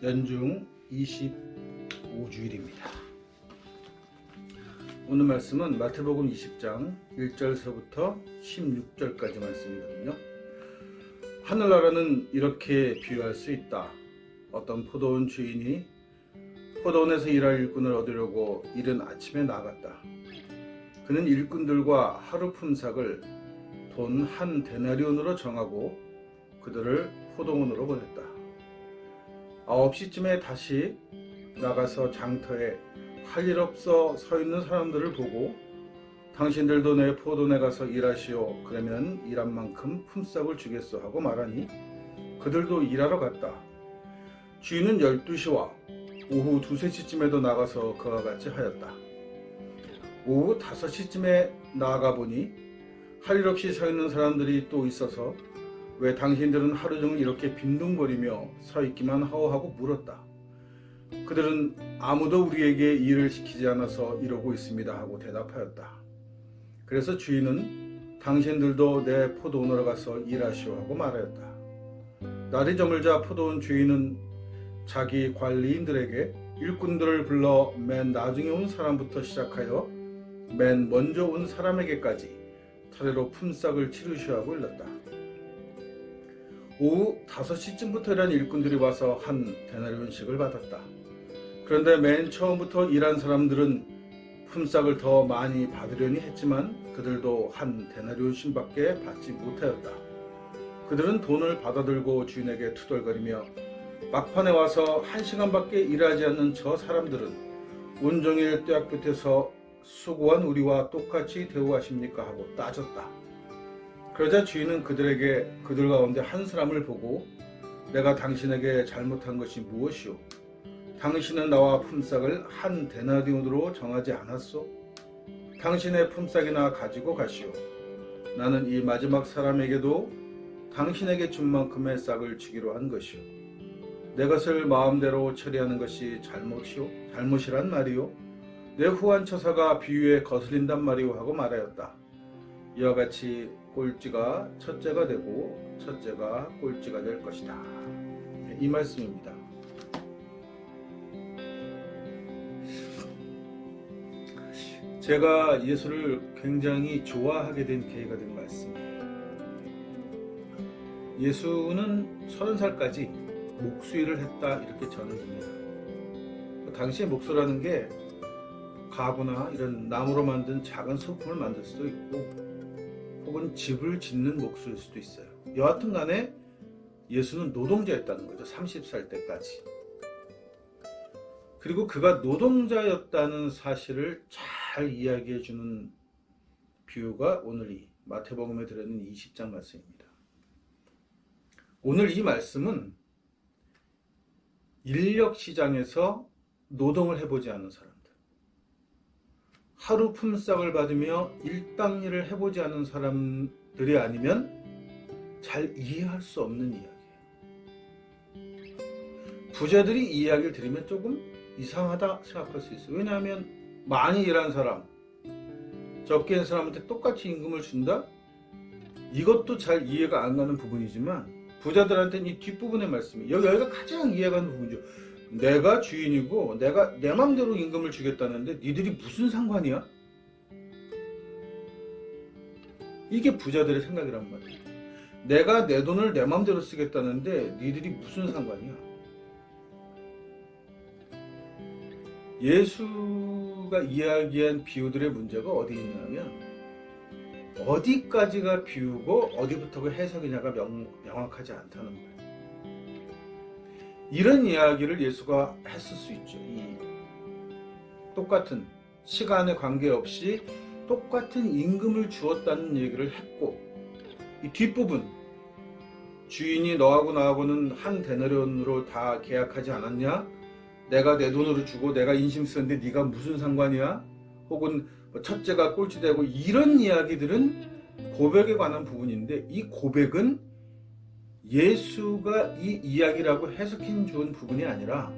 연중 25주일입니다. 오늘 말씀은 마태복음 20장 1절서부터 16절까지 말씀이거든요. 하늘나라는 이렇게 비유할 수 있다. 어떤 포도원 주인이 포도원에서 일할 일꾼을 얻으려고 이른 아침에 나갔다. 그는 일꾼들과 하루 품삯을 돈 한 데나리온으로 정하고 그들을 포도원으로 보냈다. 9시쯤에 다시 나가서 장터에 할 일 없어 서 있는 사람들을 보고 당신들도 내 포도원에 가서 일하시오. 그러면 일한 만큼 품삯을 주겠소 하고 말하니 그들도 일하러 갔다. 주인은 12시와 오후 2, 3시쯤에도 나가서 그와 같이 하였다. 오후 5시쯤에 나아가 보니 할 일 없이 서 있는 사람들이 또 있어서 왜 당신들은 하루 종일 이렇게 빈둥거리며 서 있기만 하오 하고 물었다. 그들은 아무도 우리에게 일을 시키지 않아서 이러고 있습니다 하고 대답하였다. 그래서 주인은 당신들도 내 포도원으로 가서 일하시오 하고 말하였다. 날이 저물자 포도원 주인은 자기 관리인들에게 일꾼들을 불러 맨 나중에 온 사람부터 시작하여 맨 먼저 온 사람에게까지 차례로 품삯을 치르시오 하고 일렀다. 오후 5시쯤부터 일한 일꾼들이 와서 한 데나리온씩을 받았다. 그런데 맨 처음부터 일한 사람들은 품삯을 더 많이 받으려니 했지만 그들도 한 데나리온씩밖에 받지 못하였다. 그들은 돈을 받아들고 주인에게 투덜거리며 막판에 와서 1시간밖에 일하지 않는 저 사람들은 온종일 뙤약 끝에서 수고한 우리와 똑같이 대우하십니까 하고 따졌다. 그러자 주인은 그들에게 그들 가운데 한 사람을 보고 내가 당신에게 잘못한 것이 무엇이오? 당신은 나와 품삯을 한 데나리온으로 정하지 않았소? 당신의 품삯이나 가지고 가시오. 나는 이 마지막 사람에게도 당신에게 준 만큼의 싹을 주기로 한 것이오. 내 것을 마음대로 처리하는 것이 잘못이란 말이오. 내 후한 처사가 비유에 거슬린단 말이오 하고 말하였다. 이와 같이 꼴찌가 첫째가 되고 첫째가 꼴찌가 될 것이다. 이 말씀입니다. 제가 예수를 굉장히 좋아하게 된 계기가 된 말씀이에요. 예수는 30살까지 목수일을 했다 이렇게 저는 듭니다. 당시에 목수라는 게 가구나 이런 나무로 만든 작은 소품을 만들 수도 있고 혹은 집을 짓는 목수일 수도 있어요. 여하튼 간에 예수는 노동자였다는 거죠. 30살 때까지. 그리고 그가 노동자였다는 사실을 잘 이야기해 주는 비유가 오늘 이 마태복음에 들어있는 20장 말씀입니다. 오늘 이 말씀은 인력시장에서 노동을 해보지 않은 사람들, 하루 품삯을 받으며 일당일을 해보지 않은 사람들이 아니면 잘 이해할 수 없는 이야기예요. 부자들이 이 이야기를 들으면 조금 이상하다 생각할 수 있어요. 왜냐하면 많이 일한 사람, 적게 한 사람한테 똑같이 임금을 준다? 이것도 잘 이해가 안 가는 부분이지만 부자들한테는 이 뒷부분의 말씀이 여기가 가장 이해가 가는 부분이죠. 내가 주인이고 내가 내 맘대로 임금을 주겠다는데 니들이 무슨 상관이야? 이게 부자들의 생각이란 말이에요. 내가 내 돈을 내 맘대로 쓰겠다는데 니들이 무슨 상관이야? 예수가 이야기한 비유들의 문제가 어디 있냐면 어디까지가 비유고 어디부터가 해석이냐가 명확하지 않다는 거예요. 이런 이야기를 예수가 했을 수 있죠. 똑같은 시간에 관계없이 똑같은 임금을 주었다는 얘기를 했고 이 뒷부분 주인이 너하고 나하고는 한 데나리온으로 다 계약하지 않았냐? 내가 내 돈으로 주고 내가 인심 쓰는데 네가 무슨 상관이야? 혹은 첫째가 꼴찌되고 이런 이야기들은 고백에 관한 부분인데 이 고백은 예수가 이 이야기라고 해석해 준 부분이 아니라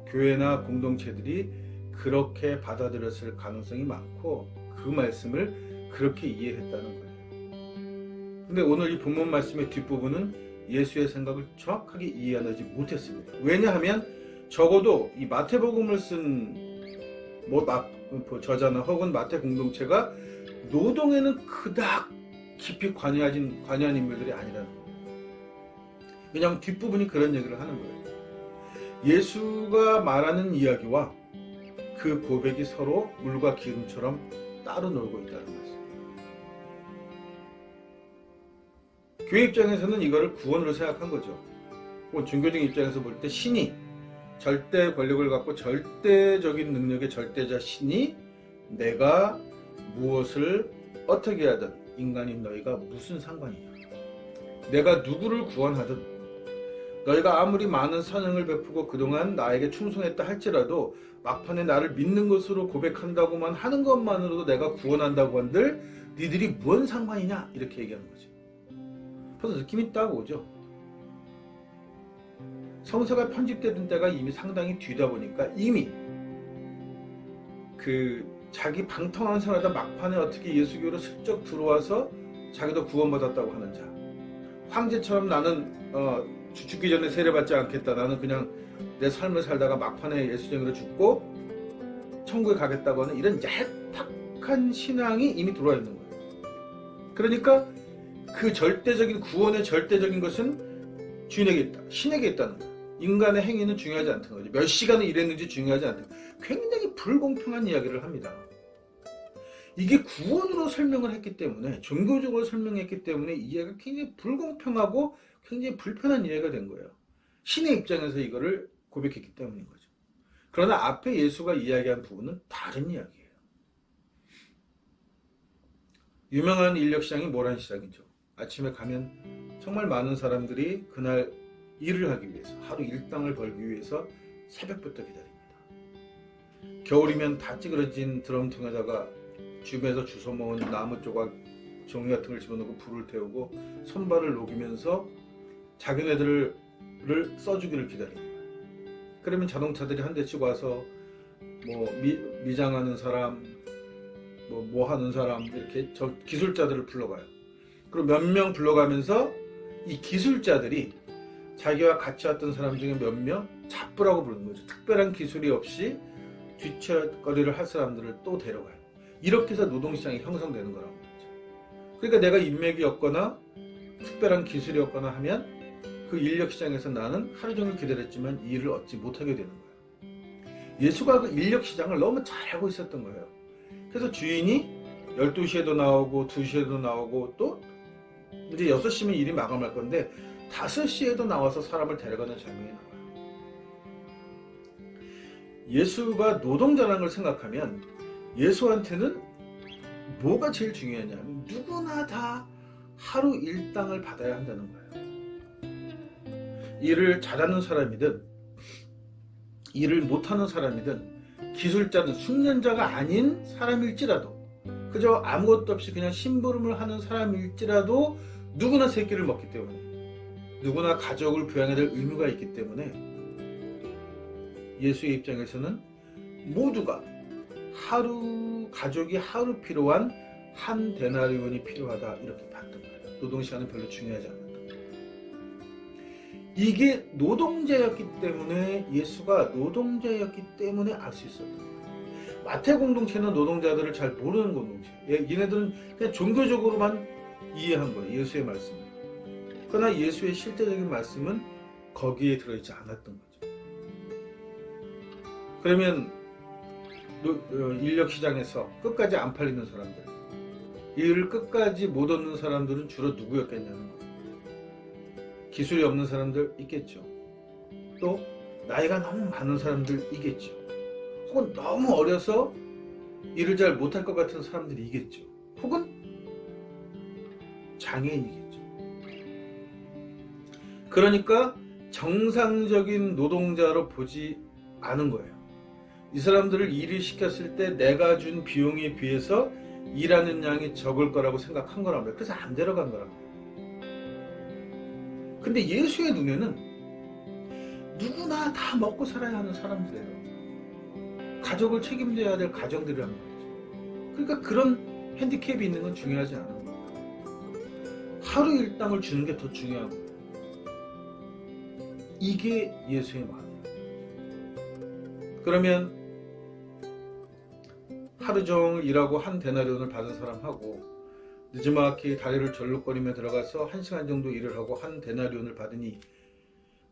교회나 공동체들이 그렇게 받아들였을 가능성이 많고 그 말씀을 그렇게 이해했다는 거예요. 근데 오늘 이 본문 말씀의 뒷부분은 예수의 생각을 정확하게 이해하지 못했습니다. 왜냐하면 적어도 이 마태복음을 쓴 저자나 혹은 마태 공동체가 노동에는 그닥 깊이 관여한 인물들이 아니라는 거예요. 왜냐하면 뒷부분이 그런 얘기를 하는 거예요. 예수가 말하는 이야기와 그 고백이 서로 물과 기름처럼 따로 놀고 있다는 말씀. 교회 입장에서는 이거를 구원으로 생각한 거죠. 혹은 종교적인 입장에서 볼 때 신이 절대 권력을 갖고 절대적인 능력의 절대자 신이 내가 무엇을 어떻게 하든 인간인 너희가 무슨 상관이냐. 내가 누구를 구원하든 너희가 아무리 많은 선행을 베푸고 그동안 나에게 충성했다 할지라도 막판에 나를 믿는 것으로 고백한다고만 하는 것만으로도 내가 구원한다고 한들 니들이 뭔 상관이냐 이렇게 얘기하는 거지. 벌써 느낌이 딱 오죠. 성서가 편집되던 때가 이미 상당히 뒤다 보니까 이미 그 자기 방탕한 생활하다 막판에 어떻게 예수교로 슬쩍 들어와서 자기도 구원받았다고 하는 자, 황제처럼 나는 죽기 전에 세례받지 않겠다, 나는 그냥 내 삶을 살다가 막판에 예수쟁이로 죽고 천국에 가겠다고 하는 이런 얄팍한 신앙이 이미 들어와 있는 거예요. 그러니까 그 절대적인 구원의 절대적인 것은 주인에게 있다, 신에게 있다는 거예요. 인간의 행위는 중요하지 않다는 거죠. 몇 시간을 일했는지 중요하지 않다. 굉장히 불공평한 이야기를 합니다. 이게 구원으로 설명을 했기 때문에, 종교적으로 설명했기 때문에 이해가 굉장히 불공평하고 굉장히 불편한 이해가 된 거예요. 신의 입장에서 이거를 고백했기 때문인 거죠. 그러나 앞에 예수가 이야기한 부분은 다른 이야기예요. 유명한 인력시장이 모란 시장이죠. 아침에 가면 정말 많은 사람들이 그날 일을 하기 위해서, 하루 일당을 벌기 위해서 새벽부터 기다립니다. 겨울이면 다 찌그러진 드럼통에다가 주변에서 주워먹은 나무 조각, 종이 같은 걸 집어넣고 불을 태우고 손발을 녹이면서 자기네들을 써주기를 기다립니다. 그러면 자동차들이 한 대씩 와서 미장하는 사람, 뭐 하는 사람, 이렇게 기술자들을 불러가요. 그리고 몇 명 불러가면서 이 기술자들이 자기와 같이 왔던 사람 중에 몇 명 잡부라고 부르는 거죠. 특별한 기술이 없이 뒤처거리를 할 사람들을 또 데려가요. 이렇게 해서 노동시장이 형성되는 거라고 하죠. 그러니까 내가 인맥이 없거나 특별한 기술이 없거나 하면 그 인력시장에서 나는 하루 종일 기다렸지만 이 일을 얻지 못하게 되는 거예요. 예수가 그 인력시장을 너무 잘 알고 있었던 거예요. 그래서 주인이 12시에도 나오고 2시에도 나오고 또 이제 6시면 일이 마감할 건데 5시에도 나와서 사람을 데려가는 장면이 나와요. 예수가 노동자라는 걸 생각하면 예수한테는 뭐가 제일 중요하냐면 누구나 다 하루 일당을 받아야 한다는 거예요. 일을 잘하는 사람이든 일을 못하는 사람이든 기술자든 숙련자가 아닌 사람일지라도 그저 아무것도 없이 그냥 심부름을 하는 사람일지라도 누구나 세 끼를 먹기 때문에, 누구나 가족을 부양해야 될 의무가 있기 때문에 예수의 입장에서는 모두가 가족이 하루 필요한 한 데나리온이 필요하다 이렇게 봤던 거예요. 노동시간은 별로 중요하지 않았던 거예요. 이게 노동자였기 때문에, 예수가 노동자였기 때문에 알 수 있었던 거예요. 마태 공동체는 노동자들을 잘 모르는 공동체. 얘네들은 그냥 종교적으로만 이해한 거예요. 예수의 말씀을. 그러나 예수의 실제적인 말씀은 거기에 들어있지 않았던 거죠. 그러면 인력시장에서 끝까지 안 팔리는 사람들, 일을 끝까지 못 얻는 사람들은 주로 누구였겠냐는 거예요. 기술이 없는 사람들 있겠죠. 또 나이가 너무 많은 사람들 있겠죠. 혹은 너무 어려서 일을 잘 못할 것 같은 사람들이 있겠죠. 혹은 장애인이겠죠. 그러니까 정상적인 노동자로 보지 않은 거예요. 이 사람들을 일을 시켰을 때 내가 준 비용에 비해서 일하는 양이 적을 거라고 생각한 거란 말이에요. 그래서 안 데려간 거란 말이에요. 근데 예수의 눈에는 누구나 다 먹고 살아야 하는 사람들이에요. 가족을 책임져야 될 가정들이란 말이죠. 그러니까 그런 핸디캡이 있는 건 중요하지 않은 거예요. 하루 일당을 주는 게 더 중요한 거예요. 이게 예수의 마음이에요. 그러면 하루 종일 일하고 한 데나리온을 받은 사람하고 느지막이 다리를 절룩거리며 들어가서 1시간 정도 일을 하고 한 데나리온을 받으니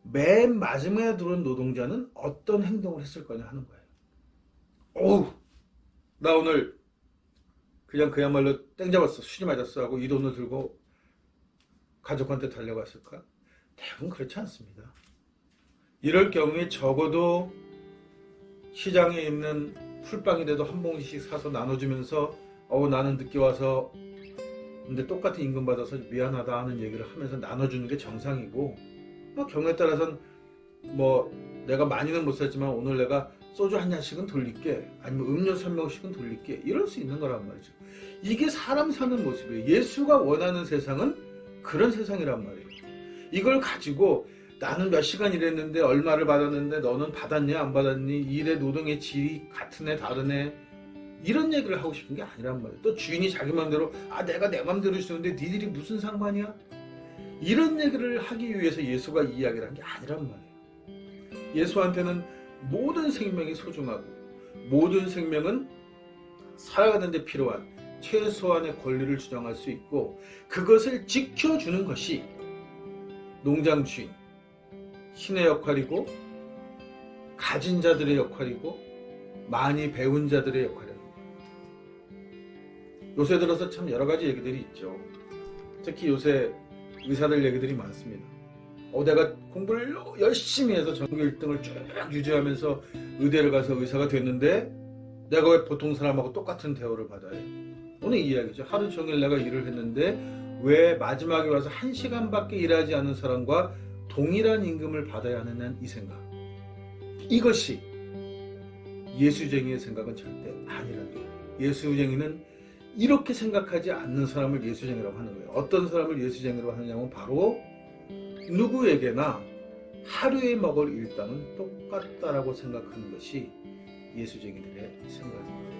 맨 마지막에 들어온 노동자는 어떤 행동을 했을 거냐 하는 거예요. 어우, 나 오늘 그냥 그야말로 땡 잡았어, 수지 맞았어 하고 이 돈을 들고 가족한테 달려갔을까? 대부분 그렇지 않습니다. 이럴 경우에 적어도 시장에 있는 풀빵이라도 한 봉지씩 사서 나눠주면서 나는 늦게 와서 근데 똑같은 임금 받아서 미안하다 하는 얘기를 하면서 나눠주는 게 정상이고, 경우에 따라서는 내가 많이는 못 샀지만 오늘 내가 소주 한 잔씩은 돌릴게, 아니면 음료수 한 병씩은 돌릴게, 이럴 수 있는 거란 말이죠. 이게 사람 사는 모습이에요. 예수가 원하는 세상은 그런 세상이란 말이에요. 이걸 가지고 나는 몇 시간 일했는데 얼마를 받았는데 너는 받았냐 안 받았니, 일의 노동의 질이 같은 애 다른 애, 이런 얘기를 하고 싶은 게 아니란 말이에요. 또 주인이 자기 맘대로 내가 내 맘대로 주는데 니들이 무슨 상관이야? 이런 얘기를 하기 위해서 예수가 이 이야기를 한 게 아니란 말이에요. 예수한테는 모든 생명이 소중하고 모든 생명은 살아가는 데 필요한 최소한의 권리를 주장할 수 있고, 그것을 지켜주는 것이 농장 주인, 신의 역할이고 가진 자들의 역할이고 많이 배운 자들의 역할이에요. 요새 들어서 참 여러 가지 얘기들이 있죠. 특히 요새 의사들 얘기들이 많습니다. 내가 공부를 열심히 해서 전교 1등을 쭉 유지하면서 의대를 가서 의사가 됐는데 내가 왜 보통 사람하고 똑같은 대우를 받아야 해? 오늘 이 이야기죠. 하루 종일 내가 일을 했는데 왜 마지막에 와서 1시간밖에 일하지 않은 사람과 동일한 임금을 받아야 하느냐는 이 생각. 이것이 예수쟁이의 생각은 절대 아니라는 거예요. 예수쟁이는 이렇게 생각하지 않는 사람을 예수쟁이라고 하는 거예요. 어떤 사람을 예수쟁이라고 하느냐면 바로 누구에게나 하루에 먹을 일당은 똑같다라고 생각하는 것이 예수쟁이들의 생각입니다.